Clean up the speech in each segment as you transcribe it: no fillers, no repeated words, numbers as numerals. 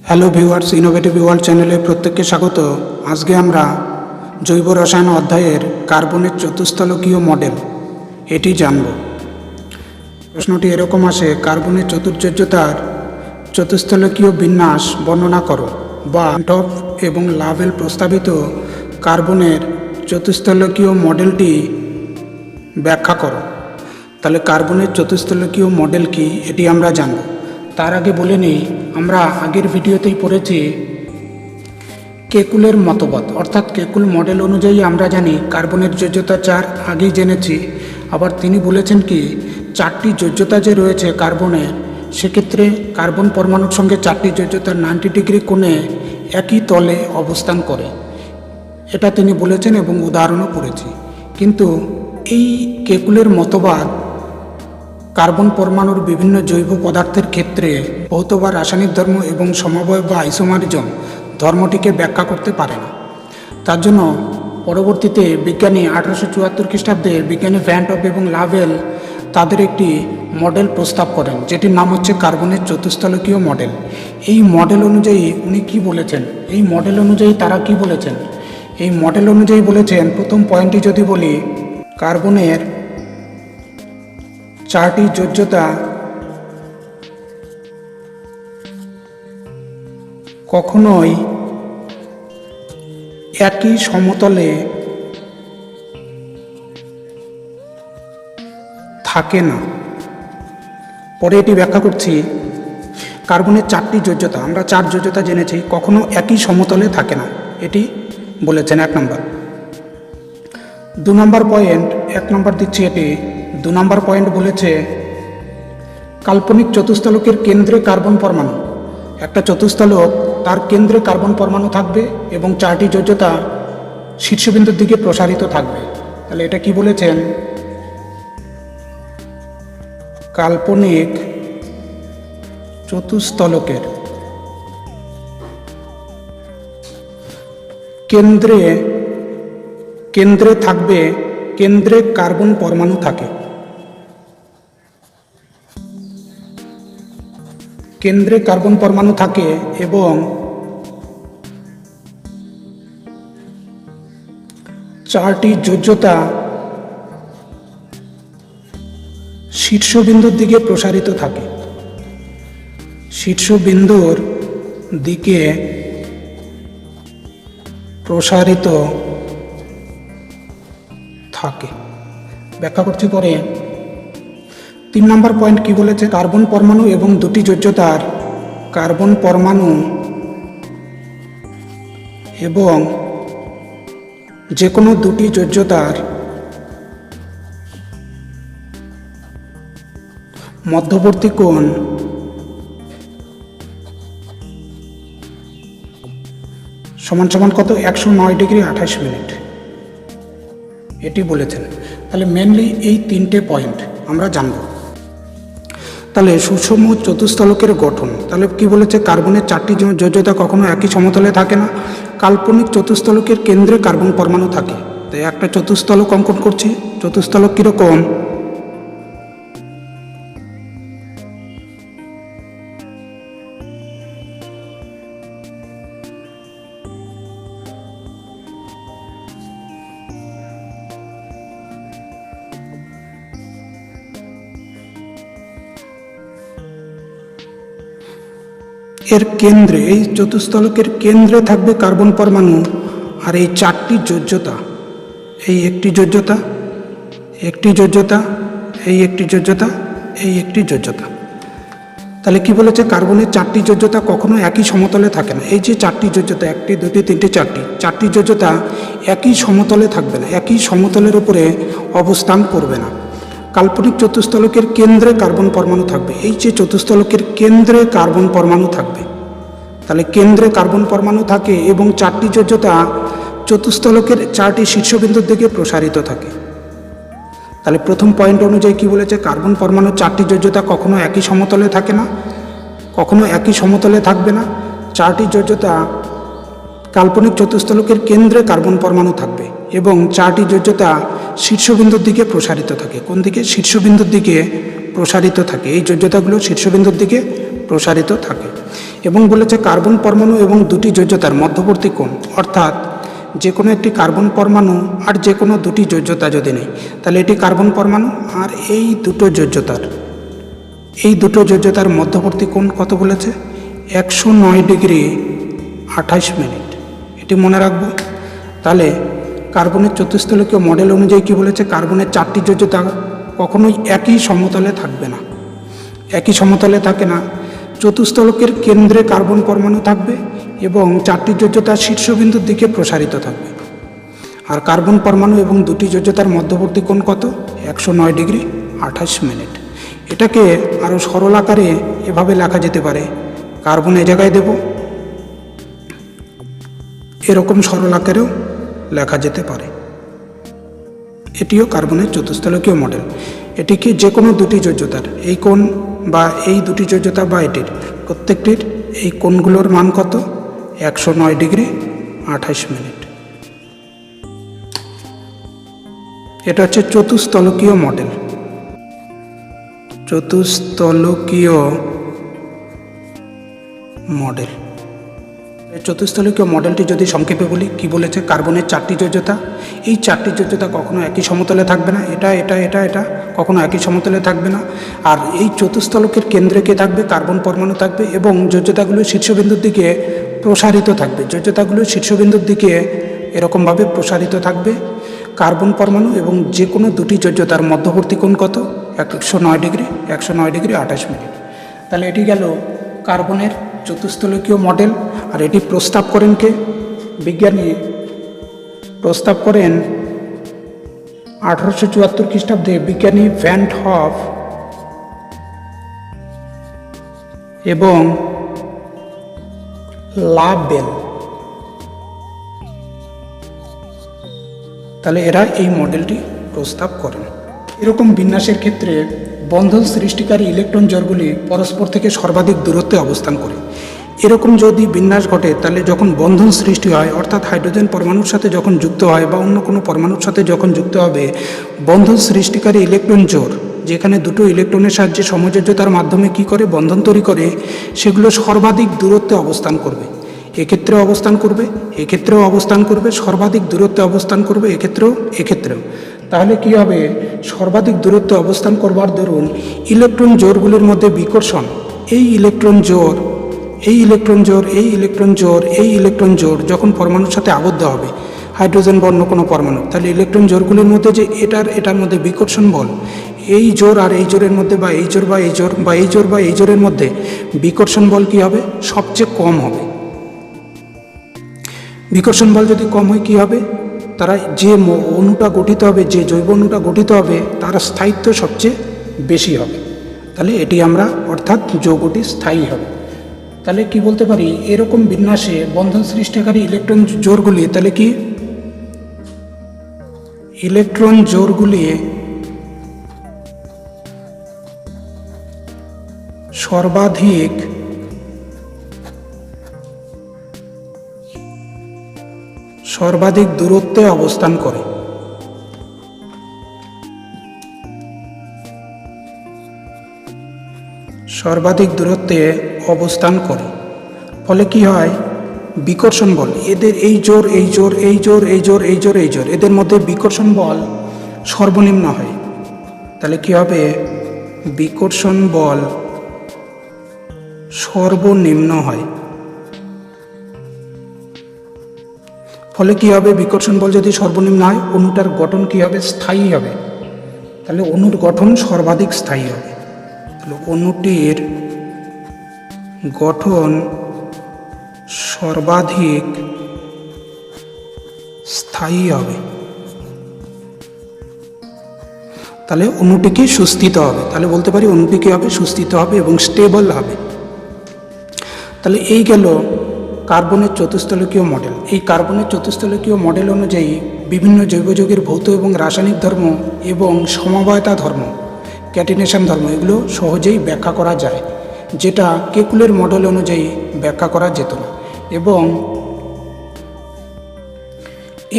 Hello viewers, innovative world চ্যানেলে প্রত্যেককে স্বাগত। আজকে আমরা জৈব রসায়ন অধ্যায়ের কার্বনের চতুস্থলকীয় মডেল এটি জানব। প্রশ্নটি এরকম আসে: কার্বনের চতুর্যোজ্যতার চতুস্থলকীয় বিন্যাস বর্ণনা করো, বা টপ এবং লাভেল প্রস্তাবিত কার্বনের চতুস্থলকীয় মডেলটি ব্যাখ্যা করো। তাহলে কার্বনের চতুস্থলকীয় মডেল কি, এটি আমরা জানব। তার আগে বলে নিই, আমরা আগের ভিডিওতেই পড়েছি কেকুলের মতবাদ, অর্থাৎ কেকুল মডেল অনুযায়ী আমরা জানি কার্বনের যোজ্যতা 4, আগেই জেনেছি। আবার তিনি বলেছেন কি, 4টি যোজ্যতা যে রয়েছে কার্বনের, সেক্ষেত্রে কার্বন পরমাণুর সঙ্গে 4টি যোজ্যতার 90 ডিগ্রি কোণে একই তলে অবস্থান করে, এটা তিনি বলেছেন এবং উদাহরণও করেছি। কিন্তু এই কেকুলের মতবাদ কার্বন পরমাণুর বিভিন্ন জৈব পদার্থের ক্ষেত্রে ভৌত বা রাসায়নিক ধর্ম এবং সমবায় বা আইসোমারিজম ধর্মটিকে ব্যাখ্যা করতে পারে না। তার জন্য পরবর্তীতে বিজ্ঞানী 1874 খ্রিস্টাব্দে বিজ্ঞানী ভ্যান টপ এবং লাভেল তাদের একটি মডেল প্রস্তাব করেন, যেটির নাম হচ্ছে কার্বনের চতুস্থলকীয় মডেল। এই মডেল অনুযায়ী উনি কি বলেছেন, এই মডেল অনুযায়ী তারা কি বলেছেন? এই মডেল অনুযায়ী বলেছেন, প্রথম পয়েন্টটি যদি বলি, কার্বনের 4টি যোজ্যতা কখনোই একই সমতলে থাকে না। পরে এটি ব্যাখ্যা করছি। কার্বনের 4টি যোজ্যতা, আমরা 4 যোজ্যতা জেনেছি, কখনো একই সমতলে থাকে না, এটি বলেছেন 1 নম্বর। 2 নম্বর পয়েন্ট, 1 নম্বর দিচ্ছি এটি। 2 নম্বর পয়েন্ট বলেছে, কাল্পনিক চতুস্থলকের কেন্দ্রে কার্বন পরমাণু, একটা চতুস্থলক, তার কেন্দ্রে কার্বন পরমাণু থাকবে এবং 4টি যোজ্যতা শীর্ষবিন্দুর দিকে প্রসারিত থাকবে। তাহলে এটা কি বলেছেন? কাল্পনিক চতুস্থলকের কেন্দ্রে থাকবে, কেন্দ্রে কার্বন পরমাণু থাকে, কেন্দ্রে কার্বন পরমাণু থাকে এবং 4টি যোজ্যতা শীর্ষবিন্দুর দিকে প্রসারিত থাকে, শীর্ষবিন্দুর দিকে প্রসারিত থাকে। ব্যাখ্যা করছি পরে। 3 নম্বর পয়েন্ট কি বলেছে? কার্বন পরমাণু এবং 2টি যোজ্যতার, কার্বন পরমাণু এবং যে কোনো 2টি যোজ্যতার মধ্যবর্তী কোণ সমান সমান কত? 109 ডিগ্রি 28 মিনিট, এটি বলেছেন। তাহলে মেনলি এই 3টে পয়েন্ট আমরা জানব। তাহলে সুষম চতুস্থলকের গঠন, তাহলে কি বলেছে? কার্বনের 4টি যোজ্যতা কখনো একই সমতলে থাকে না। কাল্পনিক চতুস্থলকের কেন্দ্রে কার্বন পরমাণু থাকে। তাই একটা চতুস্থলক অঙ্কন করছি। চতুস্থলক কীরকম? এর কেন্দ্রে, এই চতুস্থলকের কেন্দ্রে থাকবে কার্বন পরমাণু, আর এই 4টি যোজ্যতা, এই একটি যোজ্যতা, একটি যোজ্যতা, এই একটি যোজ্যতা, এই একটি যোজ্যতা। তাহলে কি বলেছে? কার্বনের 4টি যোজ্যতা কখনো একই সমতলে থাকে না। এই যে 4টি যোজ্যতা, 1, 2, 3, 4টি, 4টি যোজ্যতা একই সমতলে থাকবে না, একই সমতলের উপরে অবস্থান করবে না। কাল্পনিক চতুস্থলকের কেন্দ্রে কার্বন পরমাণু থাকবে। এই যে চতুস্থলকের কেন্দ্রে কার্বন পরমাণু থাকবে, তাহলে কেন্দ্রে কার্বন পরমাণু থাকে এবং 4টি যোজ্যতা চতুস্থলকের 4টি শীর্ষবিন্দুর দিকে প্রসারিত থাকে। তাহলে প্রথম পয়েন্ট অনুযায়ী কি বলেছে? কার্বন পরমাণু 4টি যোজ্যতা কখনো একই সমতলে থাকে না, কখনো একই সমতলে থাকবে না। 4টি যোজ্যতা কাল্পনিক চতুস্থলকের কেন্দ্রে কার্বন পরমাণু থাকবে এবং 4টি যোজ্যতা শীর্ষবিন্দুর দিকে প্রসারিত থাকে। কোন দিকে? শীর্ষবিন্দুর দিকে প্রসারিত থাকে। এই যোজ্যতাগুলো শীর্ষবিন্দুর দিকে প্রসারিত থাকে। এবং বলেছে কার্বন পরমাণু এবং দুটি যোজ্যতার মধ্যবর্তী কোণ, অর্থাৎ যে কোনো একটি কার্বন পরমাণু আর যে কোনো দুটি যোজ্যতা যদি নেই, তাহলে এটি কার্বন পরমাণু আর এই দুটো যোজ্যতার মধ্যবর্তী কোণ কত বলেছে? 109 ডিগ্রি 28 মিনিট। এটি মনে রাখবো। তাহলে কার্বনের চতুস্থলকীয় মডেল অনুযায়ী কি বলেছে? কার্বনের চারটি যোজ্যতা কখনোই একই সমতলে থাকবে না, একই সমতলে থাকে না। চতুস্থলকের কেন্দ্রে কার্বন পরমাণু থাকবে এবং চারটি যোজ্যতা শীর্ষবিন্দুর দিকে প্রসারিত থাকবে। আর কার্বন পরমাণু এবং দুটি যোজ্যতার মধ্যবর্তী কোণ কত? 109 ডিগ্রি 28 মিনিট। এটাকে আরও সরল আকারে এভাবে লেখা যেতে পারে, কার্বন এ জায়গায় দেব, এরকম সরল আকারেও লেখা যেতে পারে। এটিও কার্বনের চতুস্থলকীয় মডেল। এটিকে যে কোনো দুটি যোজ্যতার এই কোণ বা এই দুটি যোজ্যতা বা এটির প্রত্যেকটির এই কোণগুলোর মান কত? 109 ডিগ্রি 28 মিনিট। এটা হচ্ছে চতুস্থলকীয় মডেল। চতুস্থলকীয় মডেল। চতুস্থলকীয় মডেলটি যদি সংক্ষেপে বলি, কি বলেছে? কার্বনের চারটি যোজ্যতা, এই চারটি যোজ্যতা কখনো একই সমতলে থাকবে না, এটা কখনো একই সমতলে থাকবে না। আর এই চতুস্থলকের কেন্দ্রে কে থাকবে? কার্বন পরমাণু থাকবে এবং যোজ্যতাগুলো শীর্ষবিন্দুর দিকে প্রসারিত থাকবে। যোজ্যতাগুলো শীর্ষবিন্দুর দিকে এরকমভাবে প্রসারিত থাকবে। কার্বন পরমাণু এবং যে কোনো দুটি যোজ্যতার মধ্যবর্তী কোণ কত? 109 ডিগ্রি 28 মিনিট। তাহলে এটি গেল কার্বনের চতুস্থলকীয় মডেল। আর এটি প্রস্তাব করেন কে? বিজ্ঞানী প্রস্তাব করেন 1874 খ্রিস্টাব্দে বিজ্ঞানী ভ্যান ট হফ এবং লাবেল। তাহলে এরা এই মডেলটি প্রস্তাব করেন। এরকম বিন্যাসের ক্ষেত্রে বন্ধন সৃষ্টিকারী ইলেকট্রন জোড়গুলি পরস্পর থেকে সর্বাধিক দূরত্বে অবস্থান করে। এরকম যদি বিন্যাস ঘটে, তাহলে যখন বন্ধন সৃষ্টি হয়, অর্থাৎ হাইড্রোজেন পরমাণুর সাথে যখন যুক্ত হয় বা অন্য কোনো পরমাণুর সাথে যখন যুক্ত হবে, বন্ধন সৃষ্টিকারী ইলেকট্রন জোড় যেখানে দুটো ইলেকট্রনের সাহায্যে সমযোজ্যতার মাধ্যমে কি করে? বন্ধন তৈরি করে। সেগুলো সর্বাধিক দূরত্বে অবস্থান করবে। এক্ষেত্রেও অবস্থান করবে, এক্ষেত্রেও অবস্থান করবে, সর্বাধিক দূরত্বে অবস্থান করবে এক্ষেত্রেও। তাহলে কি হবে? সর্বাধিক দূরত্বে অবস্থান করবার দরুন ইলেকট্রন জোড়গুলির মধ্যে বিকর্ষণ, এই ইলেকট্রন জোড় যখন পরমাণুর সাথে আবদ্ধ হবে, হাইড্রোজেন বা অন্য কোনো পরমাণু, তাহলে ইলেকট্রন জোড়গুলির মধ্যে যে এটার মধ্যে বিকর্ষণ বল, এই জোড় আর এই জোড়ের মধ্যে বা এই জোড় বা এই জোড়ের মধ্যে বিকর্ষণ বল কি হবে? সবচেয়ে কম হবে। বিকর্ষণ বল যদি কম হয় কি হবে? তারা যে অণুটা গঠিত হবে, যে জৈব অণুটা গঠিত হবে, তার স্থায়িত্ব সবচেয়ে বেশি হবে। তাহলে এটি আমরা, অর্থাৎ যৌগটি স্থায়ী হবে। তাহলে কি বলতে পারি? এরকম বিন্যাসে বন্ধন সৃষ্টিকারী ইলেকট্রন জোড়গুলি, তাহলে কি ইলেকট্রন জোড়গুলি সর্বাধিক দূরত্বে অবস্থান করে। ফলে কি হয়? বিকর্ষণ বল, এদের এই জোড় এদের মধ্যে বিকর্ষণ বল সর্বনিম্ন হয়। তাহলে কি হবে? বিকর্ষণ বল সর্বনিম্ন হয়। ফলে কি হবে? বিকর্ষণ বল যদি সর্বনিম্ন হয়, অণুটার গঠন কি হবে? স্থায়ী হবে। তাহলে অণুর গঠন সর্বাধিক স্থায়ী হবে। তাহলে অণুটির গঠন সর্বাধিক স্থায়ী হবে। তাহলে অণুটিকে সুস্থিত হবে। তাহলে বলতে পারি অণুটি কি হবে? সুস্থিত হবে এবং স্টেবল হবে। তাহলে এই গেল কার্বনের চতুস্থলকীয় মডেল। এই কার্বনের চতুস্থলকীয় মডেল অনুযায়ী বিভিন্ন জৈব যৌগের ভৌত এবং রাসায়নিক ধর্ম এবং সমবায়তা ধর্ম, ক্যাটিনেশন ধর্ম, এগুলো সহজেই ব্যাখ্যা করা যায়, যেটা কেকুলের মডেল অনুযায়ী ব্যাখ্যা করা যেত না। এবং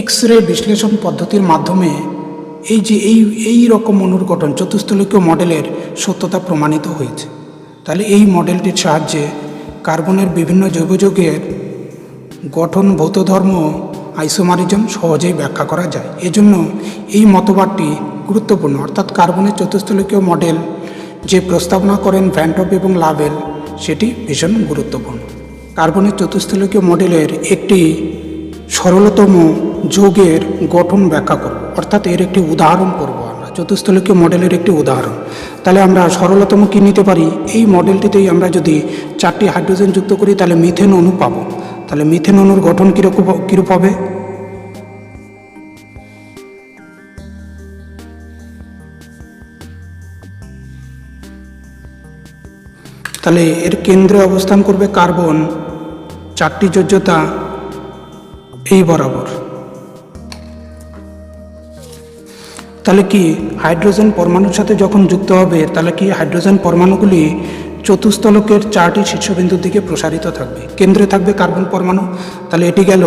এক্স রে বিশ্লেষণ পদ্ধতির মাধ্যমে এই রকম অণুর গঠন চতুস্থলকীয় মডেলের সত্যতা প্রমাণিত হয়েছে। তাহলে এই মডেলটির সাহায্যে কার্বনের বিভিন্ন জৈব যৌগের গঠন, ভৌত ধর্ম, আইসোমারিজম সহজেই ব্যাখ্যা করা যায়। এজন্য এই মতবাদটি গুরুত্বপূর্ণ। অর্থাৎ কার্বনের চতুস্থলকীয় মডেল যে প্রস্তাবনা করেন ভ্যান টপ এবং লাভেল, সেটি ভীষণ গুরুত্বপূর্ণ। কার্বনের চতুস্থলকীয় মডেলের একটি সরলতম যৌগের গঠন ব্যাখ্যা করব, অর্থাৎ এর একটি উদাহরণ করব আমরা, চতুস্থলকীয় মডেলের একটি উদাহরণ। তাহলে আমরা সরলতম কী নিতে পারি? এই মডেলটিতেই আমরা যদি 4টি হাইড্রোজেন যুক্ত করি তাহলে মিথেন অণু পাবো। তাহলে মিথেন অণুর গঠন কীরূপ হবে? তাহলে এর কেন্দ্রে অবস্থান করবে কার্বন, 4টি যোজ্যতা এই বরাবর। তাহলে কি হাইড্রোজেন পরমাণুর সাথে যখন যুক্ত হবে তাহলে কি হাইড্রোজেন পরমাণুগুলি চতুস্থলকের 4টি শীর্ষবিন্দুর দিকে প্রসারিত থাকবে, কেন্দ্রে থাকবে কার্বন পরমাণু। তাহলে এটি গেল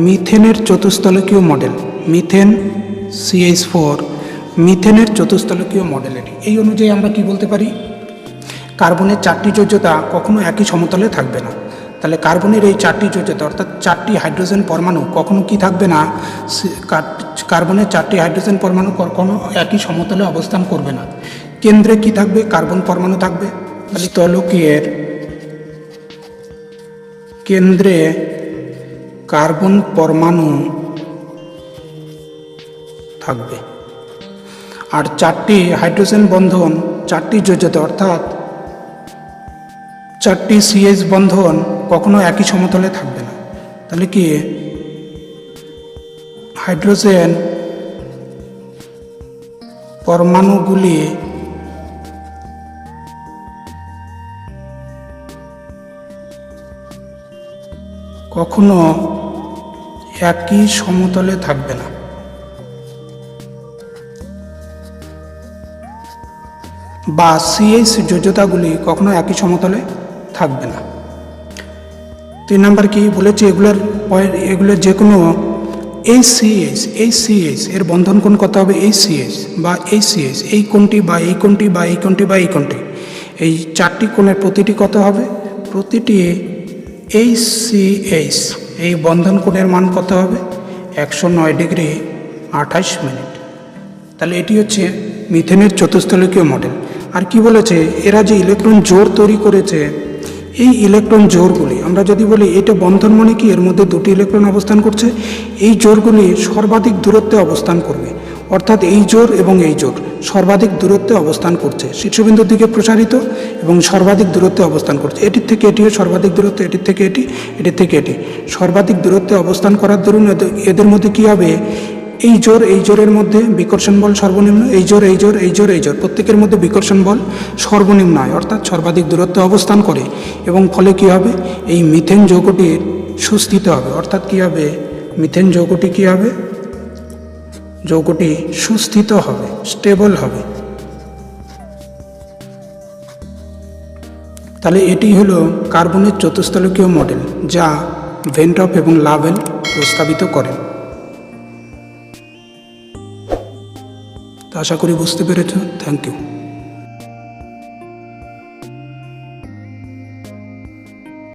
মিথেনের চতুস্থলকীয় মডেল, মিথেন CH4, মিথেনের চতুস্থলকীয় মডেল এটি। এই অনুযায়ী আমরা কি বলতে পারি? কার্বনের 4টি যোজ্যতা কখনো একই সমতলে থাকবে না। তাহলে কার্বনের এই 4টি যোজ্যতা অর্থাৎ 4টি হাইড্রোজেন পরমাণু কখনো কি থাকবে না? কার্বনের 4টি হাইড্রোজেন পরমাণু কখনো একই সমতলে অবস্থান করবে না। কেন্দ্রে কি থাকবে? কার্বন পরমাণু থাকবে। তাহলে তলকের কেন্দ্রে কার্বন পরমাণু থাকবে। আর 4টি হাইড্রোজেন বন্ধন, 4টি যোজ্যতা অর্থাৎ 4টি CH বন্ধন কখনো একই সমতলে থাকবে না। তাহলে কি হাইড্রোজেন পরমাণুগুলি কখনো একই সমতলে থাকবে না। বা CH যোজ্যতাগুলি কখনো একই সমতলে থাকবে না। 3 নম্বর কি বলেছে? এগুলোর যে কোনো এই CH এর বন্ধন কোণ কত হবে? এই CH বা এই CH, এই কোণটি বা এই কোণটি বা এই কোণটি বা এই কোণটি, এই 4টি কোণের প্রতিটি কত হবে? প্রতিটি এই CH এই বন্ধন কোণের মান কত হবে? 109 ডিগ্রি 28 মিনিট। তাহলে এটি হচ্ছে মিথেনের চতুস্থলকীয় মডেল। আর কি বলেছে? এরা যে ইলেকট্রন জোড় তৈরি করেছে, এই ইলেকট্রন জোড়গুলি আমরা যদি বলি এটা বন্ধন মানে কি, এর মধ্যে 2টি ইলেকট্রন অবস্থান করছে, এই জোড়গুলি সর্বাধিক দূরত্বে অবস্থান করবে। অর্থাৎ এই জোড় এবং এই জোড় সর্বাধিক দূরত্বে অবস্থান করছে, শীর্ষবিন্দুর দিকে প্রসারিত এবং সর্বাধিক দূরত্বে অবস্থান করছে। এটির থেকে এটিও সর্বাধিক দূরত্ব, এটির থেকে এটি, এটির থেকে এটি সর্বাধিক দূরত্বে অবস্থান করার দরুন এদের মধ্যে কি হবে? এই জোরের মধ্যে বিকর্ষণ বল সর্বনিম্ন, এই জোর প্রত্যেকের মধ্যে বিকর্ষণ বল সর্বনিম্ন হয়, অর্থাৎ সর্বাধিক দূরত্বে অবস্থান করে। এবং ফলে কি হবে? এই মিথেন যৌগটির সুস্থিত হবে। অর্থাৎ কি হবে? মিথেন যৌগটি কি হবে? যৌগটি সুস্থিত হবে, স্টেবল হবে। তাহলে এটি হলো কার্বনের চতুস্থলকীয় মডেল, যা ভ্যান টপ এবং লাভেল প্রস্তাবিত করেন। আশা করি বুঝতে পেরেছ। Thank you.